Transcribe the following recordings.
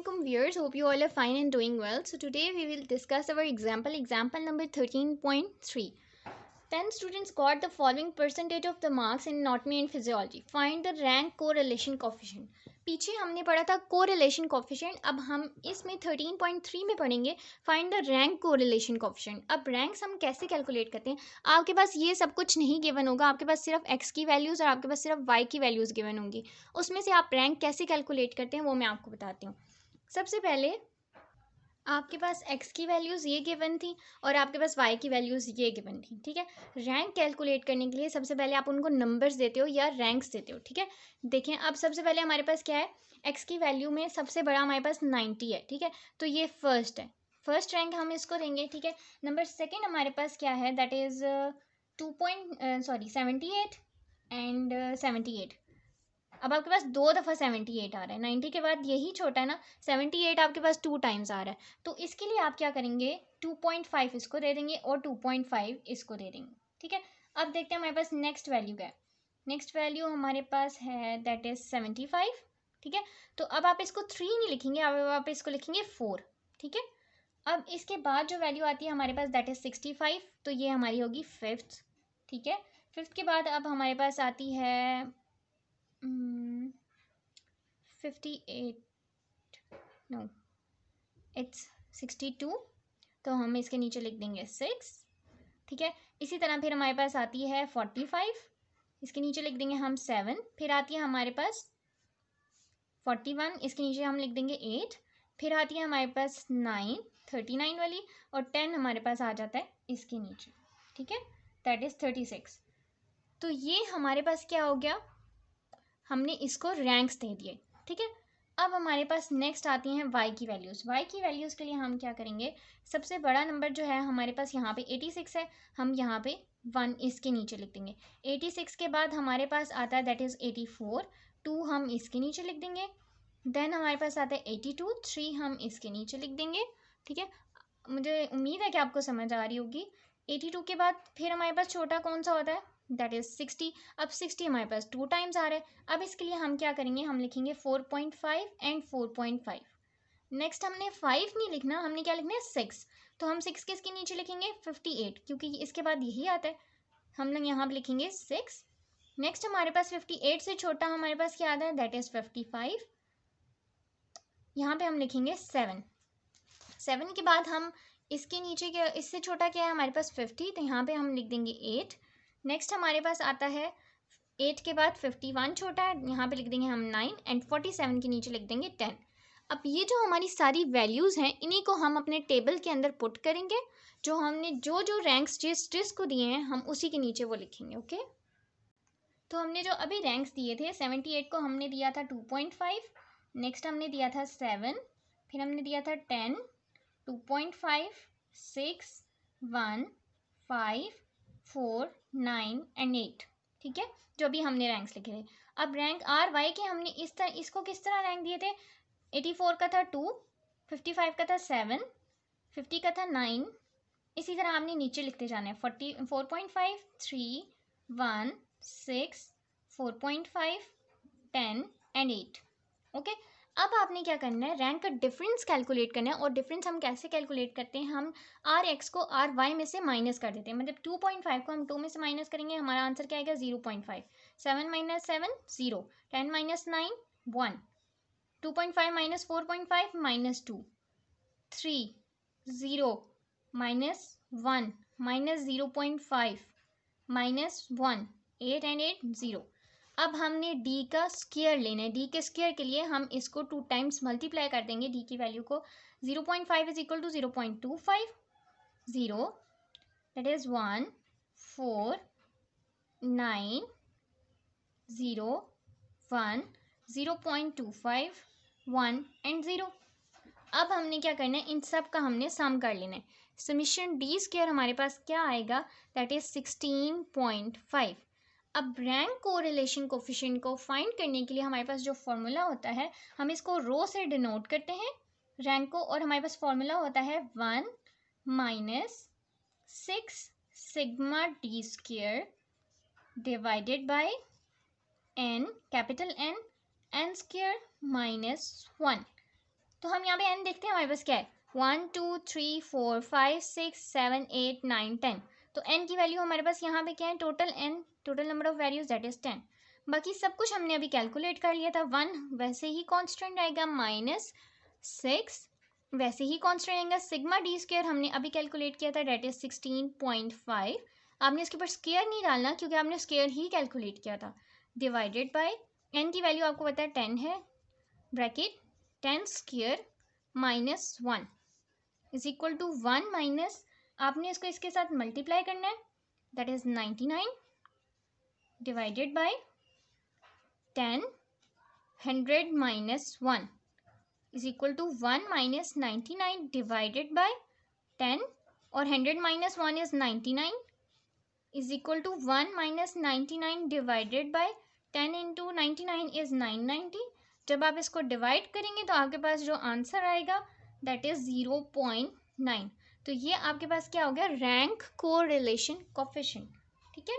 Assalamualaikum viewers, hope you all are fine and doing well. So today we will discuss our example number 13.3. 10 students got the following percentage of the marks in anatomy and physiology. Find the rank correlation coefficient. पीछे हमने पढ़ा था correlation coefficient, अब हम इसमें 13.3 में पढ़ेंगे find the rank correlation coefficient. अब ranks हम कैसे कैलकुलेट करते हैं? आपके पास ये सब कुछ नहीं गिवन होगा, आपके पास सिर्फ x की वैल्यूज़ और आपके पास सिर्फ y की वैल्यूज़ गिवन होंगी. उसमें से आप रैंक कैसे कैलकुलेट करते हैं वो मैं आपको बताती हूँ. सबसे पहले आपके पास x की वैल्यूज़ ये गिवन थी और आपके पास y की वैल्यूज़ ये गिवन थी. ठीक है, रैंक कैलकुलेट करने के लिए सबसे पहले आप उनको नंबर्स देते हो या रैंक्स देते हो. ठीक है, देखें अब सबसे पहले हमारे पास क्या है, x की वैल्यू में सबसे बड़ा हमारे पास 90 है. ठीक है, तो ये फर्स्ट है, फर्स्ट रैंक हम इसको देंगे. ठीक है, नंबर सेकेंड हमारे पास क्या है, दैट इज़ 78 एंड 78. अब आपके पास दो दफ़ा 78 आ रहा है, 90 के बाद यही छोटा है ना, 78 आपके पास 2 टाइम्स आ रहा है. तो इसके लिए आप क्या करेंगे, 2.5 इसको दे देंगे और 2.5 इसको दे देंगे. ठीक है, अब देखते हैं हमारे पास नेक्स्ट वैल्यू क्या है. नेक्स्ट वैल्यू हमारे पास है दैट इज़ 75. ठीक है, तो अब आप इसको 3 नहीं लिखेंगे, अब आप इसको लिखेंगे 4. ठीक है, अब इसके बाद जो वैल्यू आती है हमारे पास दैट इज़ 65, तो ये हमारी होगी फिफ्थ. ठीक है, फिफ्थ के बाद अब हमारे पास आती है 58, नो इट्स 62, तो हम इसके नीचे लिख देंगे 6. ठीक है, इसी तरह फिर हमारे पास आती है 45, इसके नीचे लिख देंगे हम 7. फिर आती है हमारे पास 41, इसके नीचे हम लिख देंगे 8. फिर आती है हमारे पास 9, 39 वाली, और 10 हमारे पास आ जाता है इसके नीचे. ठीक है, दैट इज़ 36. तो ये हमारे पास क्या हो गया, हमने इसको रैंक्स दे दिए. ठीक है, अब हमारे पास नेक्स्ट आती हैं y की वैल्यूज़. y की वैल्यूज़ के लिए हम क्या करेंगे, सबसे बड़ा नंबर जो है हमारे पास यहाँ पे 86 है, हम यहाँ पे 1 इसके नीचे लिख देंगे. 86 के बाद हमारे पास आता है दैट इज़ 84, 2 हम इसके नीचे लिख देंगे. देन हमारे पास आता है 82, 3 हम इसके नीचे लिख देंगे. ठीक है, मुझे उम्मीद है कि आपको समझ आ रही होगी. 82 के बाद फिर हमारे पास छोटा कौन सा होता है, दैट इज़ 60. अब 60 हमारे पास 2 टाइम्स आ रहा है. अब इसके लिए हम क्या करेंगे, हम लिखेंगे 4.5 एंड 4.5. नेक्स्ट हमने 5 नहीं लिखना, हमने क्या लिखना है 6. तो हम 6 किसके नीचे लिखेंगे, 58, क्योंकि इसके बाद यही आता है. हम लोग यहाँ पर लिखेंगे 6. नेक्स्ट हमारे पास 58 से छोटा हमारे पास क्या आता है, दैट इज़ 55. यहाँ पे हम लिखेंगे 7. 7 के बाद हम इसके नीचे क्या, इससे छोटा क्या है हमारे पास 50, तो यहाँ पे हम लिख देंगे 8. नेक्स्ट हमारे पास आता है 8 के बाद 51 छोटा है, यहाँ पे लिख देंगे हम 9 एंड 47 के नीचे लिख देंगे 10. अब ये जो हमारी सारी वैल्यूज़ हैं इन्हीं को हम अपने टेबल के अंदर पुट करेंगे. जो हमने जो जो रैंक्स जिस को दिए हैं हम उसी के नीचे वो लिखेंगे. ओके, तो हमने जो अभी रैंक्स दिए थे 78 को हमने दिया था 2.5, नेक्स्ट हमने दिया था 7, फिर हमने दिया था 10, 2.5, 6, 1, 5, 4, 9 एंड 8. ठीक है, जो भी हमने रैंक्स लिखे थे. अब रैंक आर वाई के हमने इसको किस तरह रैंक दिए थे, 84 का था 2, 55 का था 7, 50 का था 9. इसी तरह आपने नीचे लिखते जाना है 4.5, 3, 1, 6, 4.5, 10 एंड 8. ओके, अब आपने क्या करना है, रैंक का डिफरेंस कैलकुलेट करना है. और डिफरेंस हम कैसे कैलकुलेट करते हैं, हम आर एक्स को आर वाई में से माइनस कर देते हैं. मतलब 2.5 को हम 2 में से माइनस करेंगे, हमारा आंसर क्या आएगा 0.5. 7 minus 7 0, 10 minus 9 1, 2.5 minus 4.5 minus 2, 3 0 minus 1 minus 0.5 minus 1, 8 and 8 0. अब हमने d का स्क्वायर लेना है. d के स्क्वायर के लिए हम इसको 2 टाइम्स मल्टीप्लाई कर देंगे d की वैल्यू को. 0.5 is equal to 0.25, 0 that is 1, 4, 9, 0, 1, 0.25, 1 and 0. अब हमने क्या करना है, इन सब का हमने सम कर लेना है. समीशन डी स्क्वायर हमारे पास क्या आएगा, दैट इज 16.5. अब रैंक कोरिलेशन कोफिशिएंट को फाइंड करने के लिए हमारे पास जो फॉर्मूला होता है, हम इसको रो से डिनोट करते हैं रैंक को. और हमारे पास फॉर्मूला होता है 1 minus 6 sigma d square divided by n, capital N, n square minus 1. तो हम यहाँ पे n देखते हैं हमारे पास क्या है, 1 2 3 4 5 6 7 8 9 10। तो n की वैल्यू हमारे पास यहाँ पे क्या है, total n, total number of values that is 10। बाकी सब कुछ हमने अभी कैलकुलेट कर लिया था। 1 वैसे ही कांस्टेंट आएगा, -6 वैसे ही कांस्टेंट आएगा। सिग्मा डी स्क्वायर हमने अभी कैलकुलेट किया था, दैट इज 16.5। आपने इसके ऊपर स्क्वायर नहीं डालना क्योंकि आपने स्क्वायर ही कैलकुलेट किया था। डिवाइडेड बाय n की वैल्यू आपको पता है 10 है, bracket 10 square -1 is equal to 1 minus, आपने इसको इसके साथ मल्टीप्लाई करना है, that is 99 divided by 10 100 -1 is equal to 1 minus 99 divided by 10, और 100 -1 is 99 is equal to 1 minus 99 divided by 10 into 99 is 990। जब आप इसको डिवाइड करेंगे तो आपके पास जो आंसर आएगा दैट इज 0.9। तो ये आपके पास क्या हो गया, रैंक कोरिलेशन कोएफिशिएंट। ठीक है,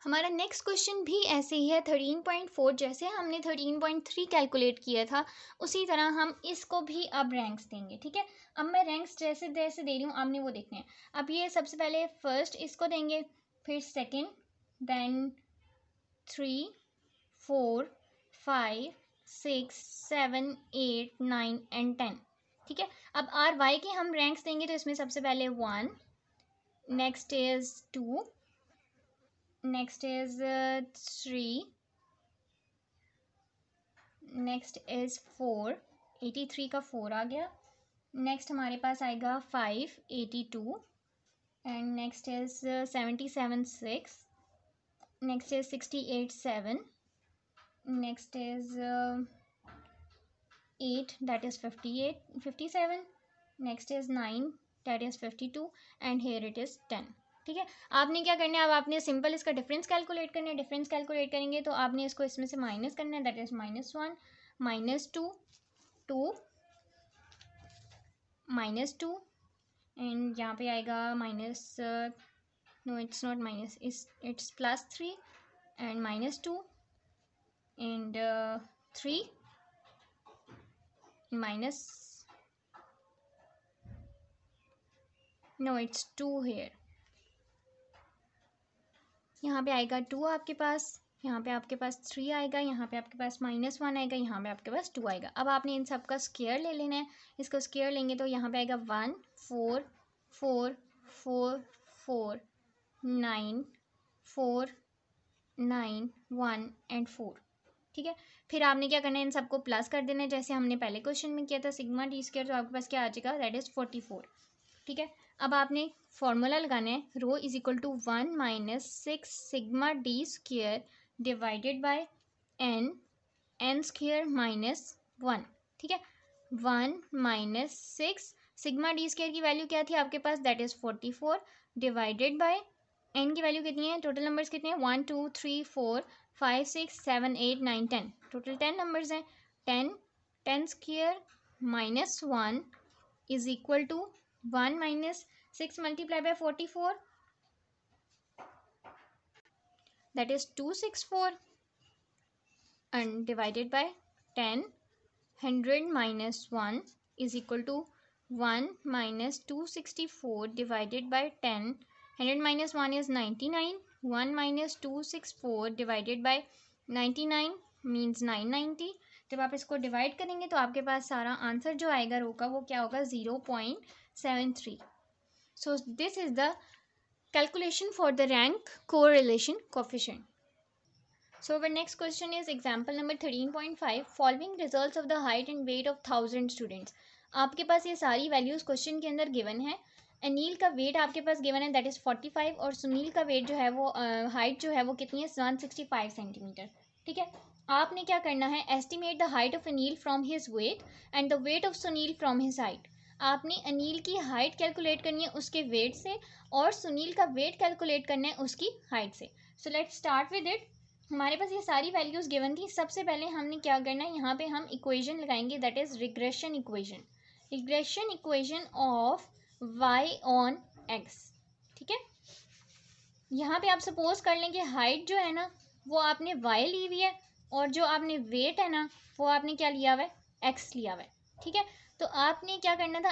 हमारा नेक्स्ट क्वेश्चन भी ऐसे ही है 13.4। जैसे हमने 13.3 कैलकुलेट किया था उसी तरह हम इसको भी अब रैंक्स देंगे। ठीक है, अब मैं रैंक्स जैसे जैसे दे रही हूँ आपने वो देखने हैं। अब ये सबसे पहले फर्स्ट इसको देंगे, फिर सेकंड, देन 3 4 5 6 7 8 9 एंड 10। ठीक है, अब आर वाई के हम रैंक्स देंगे तो इसमें सबसे पहले 1, next is 2, next is 3, next is 4, 83 का 4 आ गया। नेक्स्ट हमारे पास आएगा 5, 82, and next is 77 6, next is 68 7, next is 8 that is 57, next is 9 that is 52, and here it is 10। ठीक है, आपने क्या करना है, अब आपने सिंपल इसका डिफरेंस कैलकुलेट करना है। डिफरेंस कैलकुलेट करेंगे तो आपने इसको इसमें से माइनस करना है, दैट इज -1 -2 2 -2, एंड यहाँ पे आएगा minus, no it's not minus, it's +3 and -2 and 3 minus, no it's 2 here. यहाँ पे आएगा 2 आपके पास, यहाँ पे आपके पास 3 आएगा, यहाँ पे आपके पास -1 आएगा, यहाँ पे आपके पास 2 आएगा। अब आपने इन सब का स्क्वायर ले लेना है। इसको स्क्वायर लेंगे तो यहाँ पे आएगा 1 4 4 4 4 9 4 9 1 एंड 4। ठीक है, फिर आपने क्या करना है, इन सबको प्लस कर देना है जैसे हमने पहले क्वेश्चन में किया था सिग्मा डी स्क्वायर। तो आपके पास क्या आ जाएगा, दैट इज 44। ठीक है, अब आपने फॉर्मूला लगाना है, rho is equal to 1 minus 6 sigma d square divided by n square -1। ठीक है, 1 माइनस 6 सिग्मा डी स्क्वायर की वैल्यू क्या थी आपके पास, that is 44 divided by n की वैल्यू कितनी है, टोटल नंबर्स कितने हैं, 1 2 3 4 5 6 7 8 9 10, टोटल 10 नंबर्स हैं। 10 square -1 is equal to 1 minus 6 multiply by 44, that is 264, and divided by 10 100 minus 1 is equal to 1 minus 264 divided by 10, 100 minus 1 is 99, 1 minus 264 divided by 99 means 990। जब आप इसको divide करेंगे तो आपके पास सारा आंसर जो आएगा रो का वो क्या होगा, 0.73। So this is the calculation for the rank correlation coefficient. So our next question is example number 13.5, following results of the height and weight of 1000 students। आपके पास ये सारी वैल्यूज क्वेश्चन के अंदर गिवन है। अनिल का वेट आपके पास गिवन है that is 45, और सुनील का वेट जो है वो हाइट जो है वो कितनी है, 165 सेंटीमीटर। ठीक है, आपने क्या करना है, estimate the height of Anil from his wait and the weight of Sunil from his height. आपने अनिल की हाइट कैलकुलेट करनी है उसके वेट से, और सुनील का वेट कैलकुलेट करना है उसकी हाइट से। So let's start with it. हमारे पास ये सारी वैल्यूज गिवन थी। सबसे पहले हमने क्या करना है, यहाँ पे हम इक्वेशन लगाएंगे that is regression equation, regression equation of y on x। ठीक है, यहाँ पे आप सपोज कर लें कि हाइट जो है ना वो आपने y ली हुई है, और जो आपने वेट है ना वो आपने क्या लिया हुआ है, एक्स लिया हुआ है, ठीक है। तो आपने क्या करना था,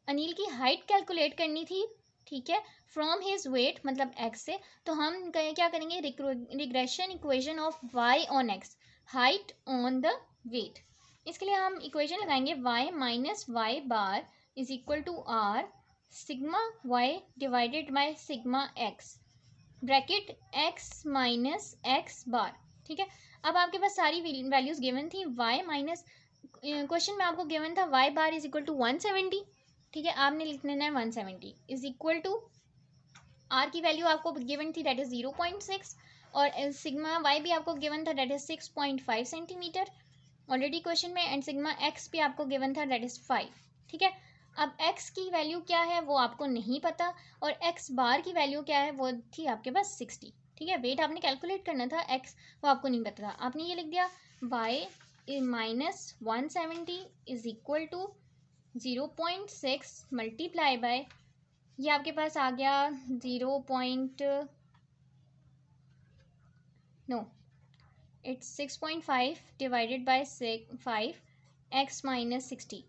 अनिल की हाइट कैलकुलेट करनी थी, ठीक है, फ्रॉम हिज वेट मतलब एक्स से। तो हम क्या करेंगे, regression equation of y on x, height on the weight. इसके लिए हम इक्वेशन लगाएंगे y minus y bar is equal to r sigma y divided by sigma x bracket x minus x bar, ठीक है। अब आपके पास सारी वैल्यूज गिवन थी, वाई माइनस, क्वेश्चन में आपको गिवन था y bar is equal to 170, ठीक है, आपने लिख लेना है 170 इज इक्वल टू आर की वैल्यू आपको गिवन थी दैट इज 0.6 और सिग्मा वाई भी आपको गिवन था that is 6.5 centimetre already question में, एंड सिग्मा एक्स भी आपको गिवन था दैट इज 5, ठीक है। अब एक्स की वैल्यू क्या है वो आपको नहीं पता और एक्स बार की वैल्यू क्या है वो थी आपके पास 60, ठीक है। वेट आपने कैलकुलेट करना था, एक्स वो आपको नहीं पता था, आपने ये लिख दिया Y minus 170 is equal to 0.6 multiply by, ये आपके पास आ गया 6.5 डिवाइडेड बाय 5 एक्स माइनस 60।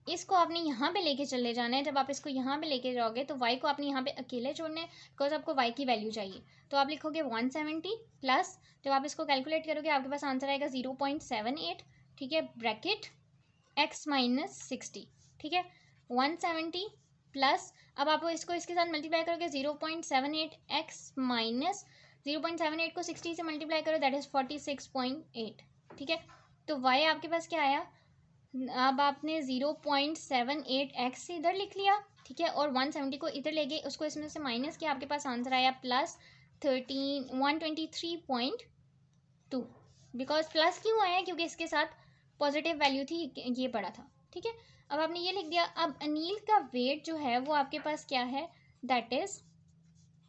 इसको आपने यहाँ पे लेके चले जाना है, जब आप इसको यहाँ पे लेके जाओगे तो y को आपने यहाँ पे अकेले छोड़ना है बिकॉज आपको y की वैल्यू चाहिए। तो आप लिखोगे 170 प्लस, जब आप इसको कैलकुलेट करोगे आपके पास आंसर आएगा 0.78, ठीक है, ब्रैकेट x माइनस 60, ठीक है, 170 प्लस, अब आप इसको इसके साथ मल्टीप्लाई करोगे 0.78 x माइनस 0.78 को 60 से मल्टीप्लाई करो दैट इज 46.8, ठीक है। तो y आपके पास क्या आया, अब आपने 0.78x इधर लिख लिया, ठीक है, और 170 को इधर ले गए, उसको इसमें से माइनस किया, आपके पास आंसर आया प्लस 123.2, बिकॉज प्लस क्यों आया, क्योंकि इसके साथ पॉजिटिव वैल्यू थी, ये पड़ा था, ठीक है। अब आपने ये लिख दिया। अब अनिल का वेट जो है वो आपके पास क्या है, that is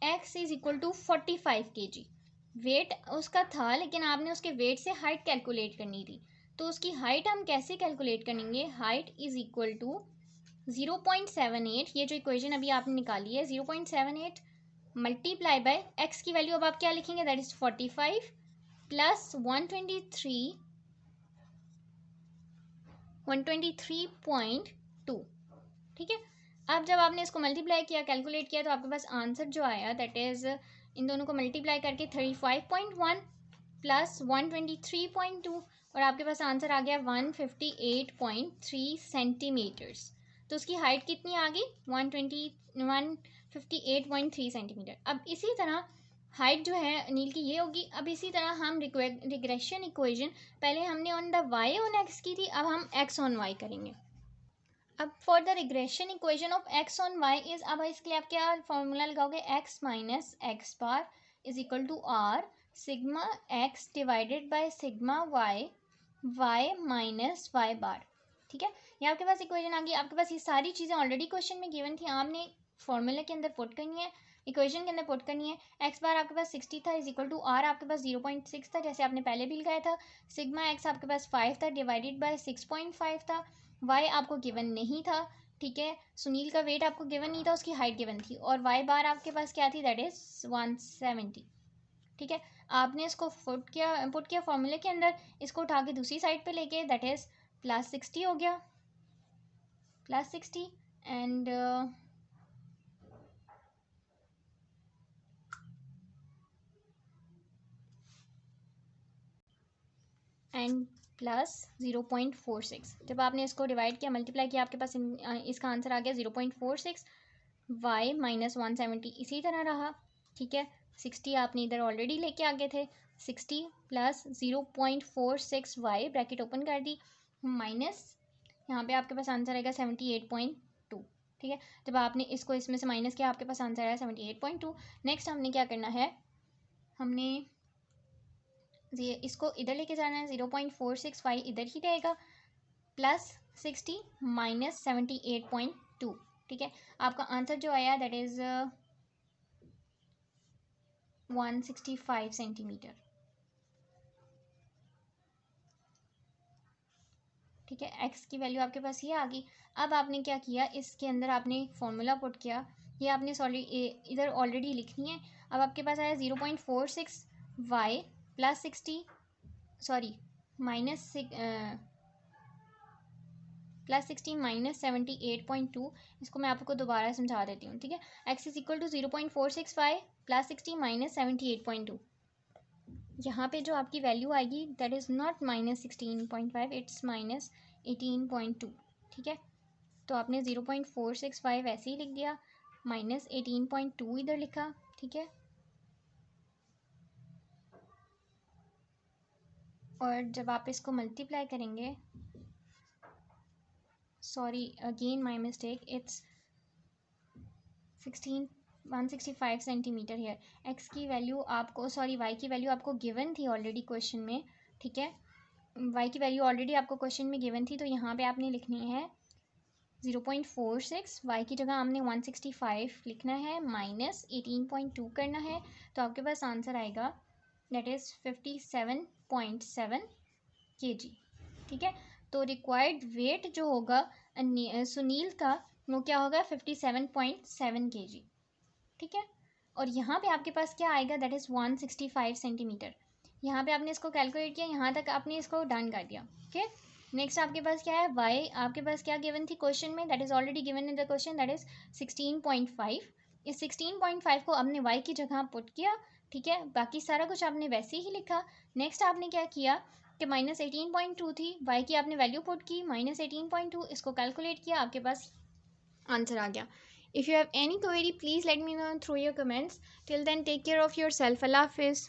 x is equal to 45 kg, weight उसका था, लेकिन आपने उसके वेट से हाइट कैलकुलेट करनी थी। तो उसकी हाइट हम कैसे कैलकुलेट करेंगे, हाइट इज इक्वल टू 0.78, ये जो इक्वेशन अभी आपने निकाली है 0.78 मल्टीप्लाई बाय एक्स की वैल्यू अब आप क्या लिखेंगे, दैट इज 45 प्लस 123.2, ठीक है। अब जब आपने इसको मल्टीप्लाई किया, कैलकुलेट किया, तो आपके पास आंसर जो आया दैट इज, इन दोनों को मल्टीप्लाई करके 35.1 प्लस 123.2 और आपके पास आंसर आ गया 158.3 सेंटीमीटर्स। तो उसकी हाइट कितनी आ गई, 158.3 सेंटीमीटर। अब इसी तरह हाइट जो है अनिल की ये होगी। अब इसी तरह हम रिग्रेशन इक्वेशन, पहले हमने on the y on x की थी, अब हम एक्स ऑन वाई करेंगे। अब for the regression equation of x on y is, अब इसके लिए आप क्या फॉर्मूला लगाओगे, x minus x bar is equal to r sigma x divided by sigma y y minus y bar, ठीक है। ये आपके पास इक्वेशन आ गई। आपके पास ये सारी चीज़ें ऑलरेडी क्वेश्चन में गिवन थी, आपने फॉर्मूला के अंदर पुट करनी है, इक्वेशन के अंदर पुट करनी है। एक्स बार आपके पास 60 था इज इक्वल टू आर आपके पास 0.6 था, जैसे आपने पहले भी लगाया था। सिग्मा एक्स आपके पास 5 था डिवाइडेड बाय 6.5 था। वाई आपको गिवन नहीं था, ठीक है, सुनील का वेट आपको गिवन नहीं था, उसकी हाइट गिवन थी, और वाई बार आपके पास क्या थी, दैट इज 170, ठीक है। आपने इसको पुट किया फॉर्मूले के अंदर, इसको उठा के दूसरी साइड पे लेके दैट इज प्लस 60 हो गया, प्लस 60 एंड प्लस 0.46। जब आपने इसको डिवाइड किया, मल्टीप्लाई किया, आपके पास इसका आंसर आ गया 0.46। वाई माइनस 170 इसी तरह रहा, ठीक है। 60 आपने इधर ऑलरेडी लेके आ गए थे, 60 प्लस 0.46 वाई ब्रैकेट ओपन कर दी, माइनस यहाँ पे आपके पास आंसर आएगा 78.2, ठीक है। जब आपने इसको इसमें से माइनस किया, आपके पास आंसर आया 78.2। नेक्स्ट हमने क्या करना है, हमने इसको इधर लेके जाना है, 0.46 वाई इधर ही रहेगा, प्लस 60 माइनस 78.2, ठीक है। आपका आंसर जो आया दैट इज 165 सेंटीमीटर, ठीक है। एक्स की वैल्यू आपके पास ये आ गई। अब आपने क्या किया, इसके अंदर आपने फॉर्मूला पुट किया, ये आपने इधर ऑलरेडी लिखनी है। अब आपके पास आया 0.46 वाई प्लस 60 सॉरी माइनस +16 -78.2, इसको मैं आपको दोबारा समझा देती हूँ, ठीक है। x is equal to 0.465 +16 -78.2। यहाँ पे जो आपकी वैल्यू आएगी दैट इज़ नॉट -16.5, इट्स -18.2, ठीक है। तो आपने 0.465 ऐसे ही लिख दिया, -18.2 इधर लिखा, ठीक है। और जब आप इसको मल्टीप्लाई करेंगे, sorry again my mistake, it's 165 centimetre here. X की वैल्यू आपको, सॉरी वाई की वैल्यू आपको गिवन थी ऑलरेडी क्वेश्चन में, ठीक है। वाई की वैल्यू ऑलरेडी आपको क्वेश्चन में गिवन थी, तो यहाँ पे आपने लिखनी है 0.46, वाई की जगह हमने 165 लिखना है, -18.2 करना है, तो आपके पास आंसर आएगा दैट इज़ 57.7 kg, ठीक है। तो रिक्वायर्ड वेट जो होगा सुनील का, वो क्या होगा 57.7 kg, ठीक है। और यहाँ पे आपके पास क्या आएगा दैट इज़ 165 सेंटीमीटर। यहाँ पे आपने इसको कैलकुलेट किया, यहाँ तक आपने इसको डन कर दिया, ओके। नेक्स्ट आपके पास क्या है, वाई आपके पास क्या गिवन थी क्वेश्चन में, that is already given in the question, that is 16.5। इस 16.5 को आपने वाई की जगह पुट किया, ठीक है। बाकी सारा कुछ आपने वैसे ही लिखा। नेक्स्ट आपने क्या किया कि -18.2 थी, वाई की आपने वैल्यू पुट की, -18.2, इसको कैलकुलेट किया, आपके पास आंसर आ गया। If you have any query, please let me know through your comments. Till then, take care of yourself. Allah Hafiz.